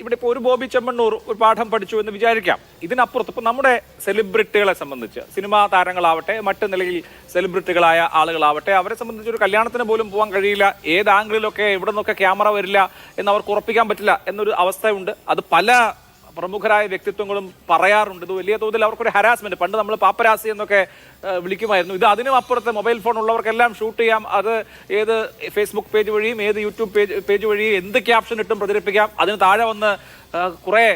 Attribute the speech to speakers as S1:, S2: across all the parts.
S1: ഇവിടെ ഇപ്പോൾ ഒരു ബോബി ചെമ്മണ്ണൂർ ഒരു പാഠം പഠിച്ചു എന്ന് വിചാരിക്കാം. ഇതിനപ്പുറത്ത് ഇപ്പൊ നമ്മുടെ സെലിബ്രിറ്റികളെ സംബന്ധിച്ച്, സിനിമാ താരങ്ങളാവട്ടെ, മറ്റു നിലയിൽ സെലിബ്രിറ്റികളായ ആളുകളാവട്ടെ, അവരെ സംബന്ധിച്ച് ഒരു കല്യാണത്തിന് പോലും പോകാൻ കഴിയില്ല, ഏത് ആംഗിളിലൊക്കെ എവിടെ നിന്നൊക്കെ ക്യാമറ വരില്ല എന്ന് അവർക്ക് ഉറപ്പിക്കാൻ പറ്റില്ല എന്നൊരു അവസ്ഥയുണ്ട്. അത് പല പ്രമുഖരായ വ്യക്തിത്വങ്ങളും പറയാറുണ്ട്. ഇത് വലിയ തോതിൽ അവർക്കൊരു ഹരാസ്മെന്റ്. പണ്ട് നമ്മൾ പാപ്പരാസി എന്നൊക്കെ വിളിക്കുമായിരുന്നു. ഇത് അതിനും അപ്പുറത്ത് മൊബൈൽ ഫോൺ ഉള്ളവർക്കെല്ലാം ഷൂട്ട് ചെയ്യാം. അത് ഏത് ഫേസ്ബുക്ക് പേജ് വഴിയും ഏത് യൂട്യൂബ് പേജ് വഴിയും എന്ത് ക്യാപ്ഷൻ ഇട്ടും പ്രചരിപ്പിക്കാം. അതിന് താഴെ വന്ന് കുറെ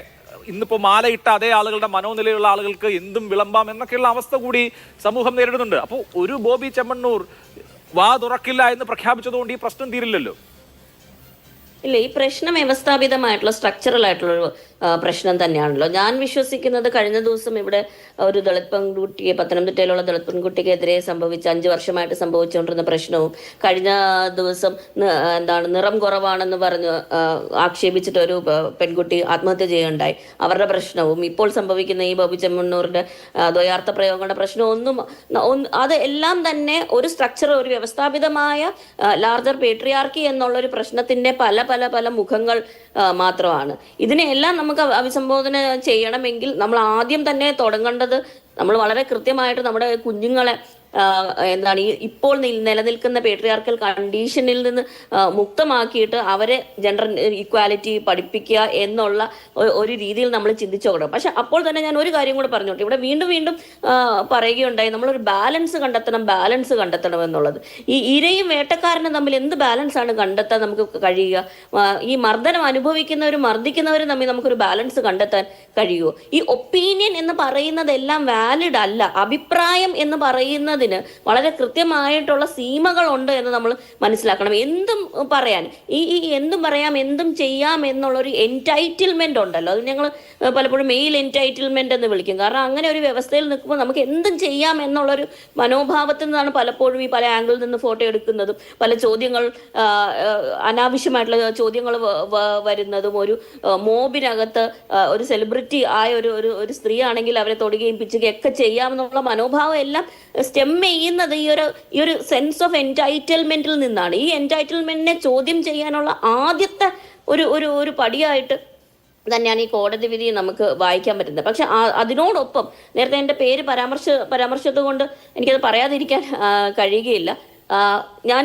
S1: ഇന്നിപ്പോൾ മാലയിട്ട അതേ ആളുകളുടെ മനോനിലയുള്ള ആളുകൾക്ക് എന്തും വിളമ്പാം എന്നൊക്കെയുള്ള അവസ്ഥ കൂടി സമൂഹം നേരിടുന്നുണ്ട്. അപ്പോൾ ഒരു ബോബി ചെമ്മണ്ണൂർ വാ തുറക്കില്ല എന്ന് പ്രഖ്യാപിച്ചതുകൊണ്ട് ഈ പ്രശ്നം തീരില്ലല്ലോ.
S2: ഇല്ല, ഈ പ്രശ്നം വ്യവസ്ഥാപിതമായിട്ടുള്ള സ്ട്രക്ചറൽ ആയിട്ടുള്ളൊരു പ്രശ്നം തന്നെയാണല്ലോ. ഞാൻ വിശ്വസിക്കുന്നത് കഴിഞ്ഞ ദിവസം ഇവിടെ ഒരു ദളിത് പെൺകുട്ടിയെ, പത്തനംതിട്ടയിലുള്ള ദളിത് പെൺകുട്ടിക്കെതിരെ സംഭവിച്ച 5 വർഷമായിട്ട് സംഭവിച്ചുകൊണ്ടിരുന്ന പ്രശ്നവും, കഴിഞ്ഞ ദിവസം നിറം കുറവാണെന്ന് പറഞ്ഞ് ആക്ഷേപിച്ചിട്ട് ഒരു പെൺകുട്ടി ആത്മഹത്യ ചെയ്യുകയുണ്ടായി, അവരുടെ പ്രശ്നവും, ഇപ്പോൾ സംഭവിക്കുന്ന ഈ ബോബി ചെമ്മണ്ണൂറിന്റെ ദ്വയാർത്ഥ പ്രയോഗങ്ങളുടെ പ്രശ്നവും അത് എല്ലാം തന്നെ ഒരു സ്ട്രക്ചർ, ഒരു വ്യവസ്ഥാപിതമായ ലാർജർ പേട്രിയാർക്കി എന്നുള്ളൊരു പ്രശ്നത്തിന്റെ പല പല പല മുഖങ്ങൾ മാത്രമാണ്. ഇതിനെല്ലാം നമുക്ക് അഭിസംബോധന ചെയ്യണമെങ്കിൽ നമ്മൾ ആദ്യം തന്നെ തുടങ്ങേണ്ടത്, നമ്മൾ വളരെ കൃത്യമായിട്ട് നമ്മുടെ കുഞ്ഞുങ്ങളെ എന്താണ് ഈ ഇപ്പോൾ നിലനിൽക്കുന്ന പേട്രിയാർക്കൽ കണ്ടീഷനിൽ നിന്ന് മുക്തമാക്കിയിട്ട് അവരെ ജെൻഡർ ഈക്വാലിറ്റി പഠിപ്പിക്കുക എന്നുള്ള ഒരു രീതിയിൽ നമ്മൾ ചിന്തിച്ചു നോക്കണം. പക്ഷെ അപ്പോൾ തന്നെ ഞാൻ ഒരു കാര്യം കൂടെ പറഞ്ഞോട്ടെ, ഇവിടെ വീണ്ടും വീണ്ടും പറയുകയുണ്ടായി നമ്മളൊരു ബാലൻസ് കണ്ടെത്തണം എന്നുള്ളത്. ഈ ഇരയും വേട്ടക്കാരനും തമ്മിൽ എന്ത് ബാലൻസ് ആണ് കണ്ടെത്താൻ നമുക്ക് കഴിയുക? ഈ മർദ്ദനം അനുഭവിക്കുന്നവരും മർദ്ദിക്കുന്നവരും തമ്മിൽ നമുക്കൊരു ബാലൻസ് കണ്ടെത്താൻ കഴിയുമോ? ഈ ഒപ്പീനിയൻ എന്ന് പറയുന്നതെല്ലാം വാലിഡ് അല്ല. അഭിപ്രായം എന്ന് പറയുന്നത് വളരെ കൃത്യമായിട്ടുള്ള സീമകളുണ്ട് എന്ന് നമ്മൾ മനസ്സിലാക്കണം. എന്തും പറയാൻ, ഈ എന്തും പറയാം, എന്തും ചെയ്യാം എന്നുള്ളൊരു എൻറ്റൈറ്റിൽമെന്റ് ഉണ്ടല്ലോ, അത് ഞങ്ങൾ പലപ്പോഴും മെയിൽ എൻറ്റൈറ്റിൽമെന്റ് എന്ന് വിളിക്കും. കാരണം അങ്ങനെ ഒരു വ്യവസ്ഥയിൽ നിൽക്കുമ്പോൾ നമുക്ക് എന്തും ചെയ്യാം എന്നുള്ളൊരു മനോഭാവത്തിൽ നിന്നാണ് പലപ്പോഴും ഈ പല ആംഗിളിൽ നിന്ന് ഫോട്ടോ എടുക്കുന്നതും പല ചോദ്യങ്ങൾ, അനാവശ്യമായിട്ടുള്ള ചോദ്യങ്ങൾ വരുന്നതും. ഒരു മോബിനകത്ത് ഒരു സെലിബ്രിറ്റി ആയ ഒരു സ്ത്രീ ആണെങ്കിൽ അവരെ തൊടുകയും പിച്ചുകയും ഒക്കെ ചെയ്യാമെന്നുള്ള മനോഭാവം എല്ലാം സ്റ്റെം ചെയ്യുന്നത് ഈ ഒരു സെൻസ് ഓഫ് എൻറ്റൈറ്റിൽമെന്റിൽ നിന്നാണ്. ഈ എൻറ്റൈറ്റിൽമെന്റിനെ ചോദ്യം ചെയ്യാനുള്ള ആദ്യത്തെ ഒരു പടിയായിട്ട് തന്നെയാണ് ഈ കോടതി വിധി നമുക്ക് വായിക്കാൻ പറ്റുന്നത്. പക്ഷെ അതിനോടൊപ്പം നേരത്തെ എൻ്റെ പേര് പരാമർശിച്ചത് കൊണ്ട് എനിക്കത് പറയാതിരിക്കാൻ കഴിയുകയില്ല. ഞാൻ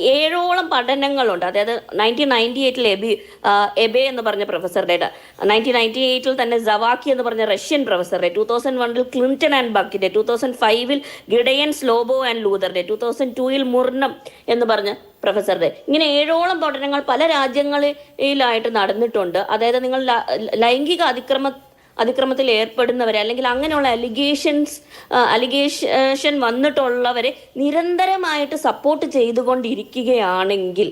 S2: 7ഓളം പഠനങ്ങളുണ്ട്. അതായത് 1998 എബെ എന്ന് പറഞ്ഞ പ്രൊഫസറുടെ, 1998 തന്നെ സവാക്കി എന്ന് പറഞ്ഞ റഷ്യൻ പ്രൊഫസറുടെ, 2001 ക്ലിന്റൺ ആൻഡ് ബക്കിന്റെ, 2005 ഗിഡയൻ സ്ലോബോ ആൻഡ് ലൂതറുടെ, 2002 മുർണം എന്ന് പറഞ്ഞ പ്രൊഫസറുടെ, ഇങ്ങനെ 7ഓളം പഠനങ്ങൾ പല രാജ്യങ്ങളിലായിട്ട് നടന്നിട്ടുണ്ട്. അതായത് നിങ്ങൾ ലൈംഗിക അതിക്രമത്തിൽ ഏർപ്പെടുന്നവരെ അല്ലെങ്കിൽ അങ്ങനെയുള്ള അലിഗേഷൻ വന്നിട്ടുള്ളവരെ നിരന്തരമായിട്ട് സപ്പോർട്ട് ചെയ്തുകൊണ്ടിരിക്കുകയാണെങ്കിൽ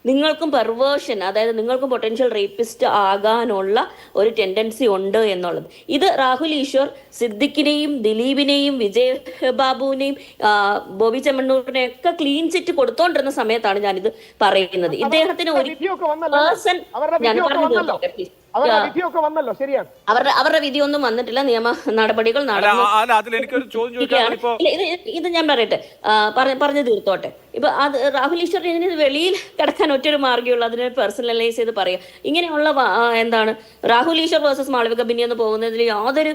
S2: നിങ്ങൾക്കും പെർവേർഷൻ, അതായത് നിങ്ങൾക്കും പൊട്ടൻഷ്യൽ റേപ്പിസ്റ്റ് ആകാനുള്ള ഒരു ടെൻഡൻസി ഉണ്ട് എന്നുള്ളത്. ഇത് രാഹുൽ ഈശ്വർ സിദ്ദിഖിനെയും ദിലീപിനെയും വിജയ് ബാബുവിനെയും ബോബി ചെമ്മണ്ണൂരിനെ ഒക്കെ ക്ലീൻ ചിറ്റ് കൊടുത്തോണ്ടിരുന്ന സമയത്താണ് ഞാനിത് പറയുന്നത്. ഇദ്ദേഹത്തിന് ഒരു പേഴ്സൺ, ഞാൻ പറഞ്ഞു അവരുടെ വിധിയൊന്നും വന്നിട്ടില്ല, നിയമ നടപടികൾ ഇത് ഞാൻ പറയട്ടെ, പറഞ്ഞു തീർത്തോട്ടെ. ഇപ്പൊ അത് രാഹുൽ ഈശ്വർ ഇതിന് വെളിയിൽ കിടക്കാൻ ഒറ്റൊരു മാർഗ്ഗമുള്ളൂ, അതിനെ പേഴ്സണലൈസ് ചെയ്ത് പറയാം. ഇങ്ങനെയുള്ള രാഹുൽ ഈശ്വർ വേഴ്സസ് മാളവിക ബിന്നി എന്ന് പോകുന്നതിൽ യാതൊരു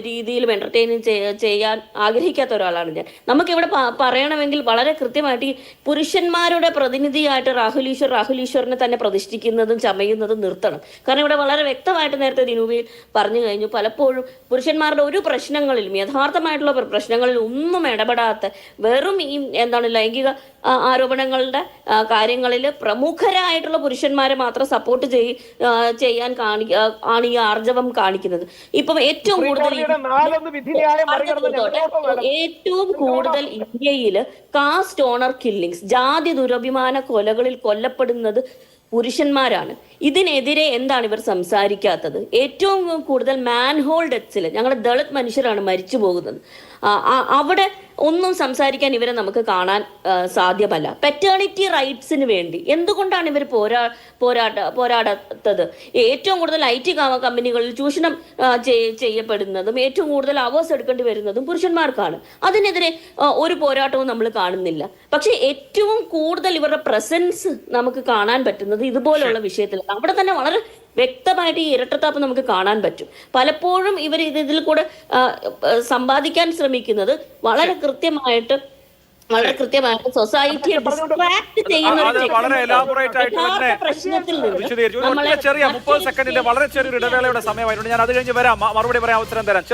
S2: രീതിയിലും എന്റർടൈനിങ് ചെയ്യാൻ ആഗ്രഹിക്കാത്ത ഒരാളാണ് ഞാൻ. നമുക്കിവിടെ പറയണമെങ്കിൽ വളരെ കൃത്യമായിട്ട് ഈ പുരുഷന്മാരുടെ പ്രതിനിധിയായിട്ട് രാഹുൽ ഈശ്വറിനെ തന്നെ പ്രതിഷ്ഠിക്കുന്നതും ചമയുന്നതും നിർത്തണം. കാരണം ഇവിടെ വളരെ വ്യക്തമായിട്ട് നേരത്തെ ദിനൂബിൽ പറഞ്ഞു കഴിഞ്ഞു, പലപ്പോഴും പുരുഷന്മാരുടെ ഒരു പ്രശ്നങ്ങളിലും, യഥാർത്ഥമായിട്ടുള്ള പ്രശ്നങ്ങളിൽ ഒന്നും ഇടപെടാത്ത, വെറും ഈ ലൈംഗിക ആരോപണങ്ങളുടെ കാര്യങ്ങളിൽ പ്രമുഖരായിട്ടുള്ള പുരുഷന്മാരെ മാത്രം സപ്പോർട്ട് ചെയ്യാൻ ആണ് ഈ ആർജവം കാണിക്കുന്നത്. ഇപ്പം ഏറ്റവും കൂടുതൽ ഇന്ത്യയിൽ കാസ്റ്റ് ഓണർ കില്ലിങ്സ്, ജാതി ദുരഭിമാന കൊലകളിൽ കൊല്ലപ്പെടുന്നത് പുരുഷന്മാരാണ്. ഇതിനെതിരെ എന്താണ് ഇവർ സംസാരിക്കാത്തത്? ഏറ്റവും കൂടുതൽ മാൻഹോൾ ഡെത്ത്സിൽ ഞങ്ങളുടെ ദളിത് മനുഷ്യരാണ് മരിച്ചു പോകുന്നത്. അവിടെ ഒന്നും സംസാരിക്കാൻ ഇവരെ നമുക്ക് കാണാൻ സാധ്യമല്ല. പെറ്റേണിറ്റി റൈറ്റ്സിന് വേണ്ടി എന്തുകൊണ്ടാണ് ഇവർ പോരാടാത്തത്? ഏറ്റവും കൂടുതൽ IT കമ്പനികളിൽ ചൂഷണം ചെയ്യപ്പെടുന്നതും ഏറ്റവും കൂടുതൽ അവേഴ്സ് എടുക്കേണ്ടി വരുന്നതും പുരുഷന്മാർക്കാണ്. അതിനെതിരെ ഒരു പോരാട്ടവും നമ്മൾ കാണുന്നില്ല. പക്ഷെ ഏറ്റവും കൂടുതൽ ഇവരുടെ പ്രസൻസ് നമുക്ക് കാണാൻ പറ്റുന്നത് ഇതുപോലുള്ള വിഷയത്തിലാണ്. അവിടെ തന്നെ വളരെ വ്യക്തമായിട്ട് ഈ ഇരട്ടത്താപ്പ് നമുക്ക് കാണാൻ പറ്റും. പലപ്പോഴും ഇവർ ഇതിൽ കൂടെ സമ്പാദിക്കാൻ ശ്രമിക്കുന്നത് വളരെ കൃത്യമായിട്ട് സൊസൈറ്റിയെ ഡിസ്ട്രാക്ട് ചെയ്യുന്ന പ്രശ്നത്തിൽ നിന്ന്
S1: ചെറിയ 30 സെക്കൻഡിന്റെ വളരെ ചെറിയൊരു ഇടവേളയുടെ സമയമായിരുന്നു. ഞാൻ അത് കഴിഞ്ഞ് വരാം, മറുപടി പറയാൻ അവസരം തരാം.